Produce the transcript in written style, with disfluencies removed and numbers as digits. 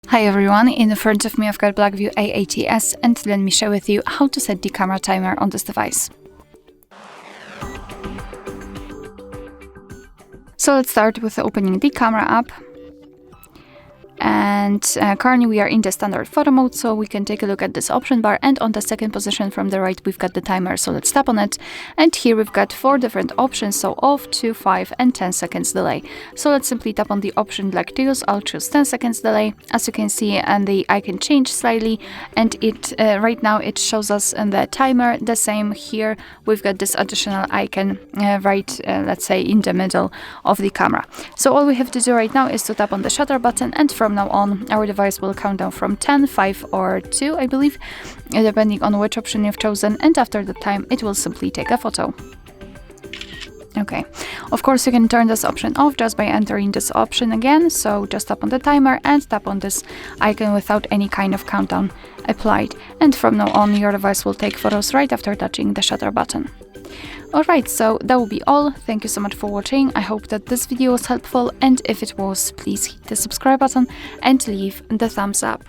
Hi everyone, in front of me I've got BLACKVIEW A80s and let me share with you how to set the camera timer on this device. So let's start with opening the camera app. And currently we are in the standard photo mode, so we can take a look at this option bar, and on the second position from the right we've got the timer, so let's tap on it. And here we've got 4 different options, so off, 2, 5 and 10 seconds delay. So let's simply tap on the option like to use. I'll choose 10 seconds delay. As you can see, and the icon changed slightly, and it right now it shows us the timer the same. Here we've got this additional icon let's say in the middle of the camera. So all we have to do right now is to tap on the shutter button, and from now on our device will count down from 10, 5 or 2, I believe, depending on which option you've chosen, and after the time it will simply take a photo. Okay, of course you can turn this option off just by entering this option again, so just tap on the timer and tap on this icon without any kind of countdown applied, and from now on your device will take photos right after touching the shutter button. Alright, so that will be all. Thank you so much for watching. I hope that this video was helpful, and if it was, please hit the subscribe button and leave the thumbs up.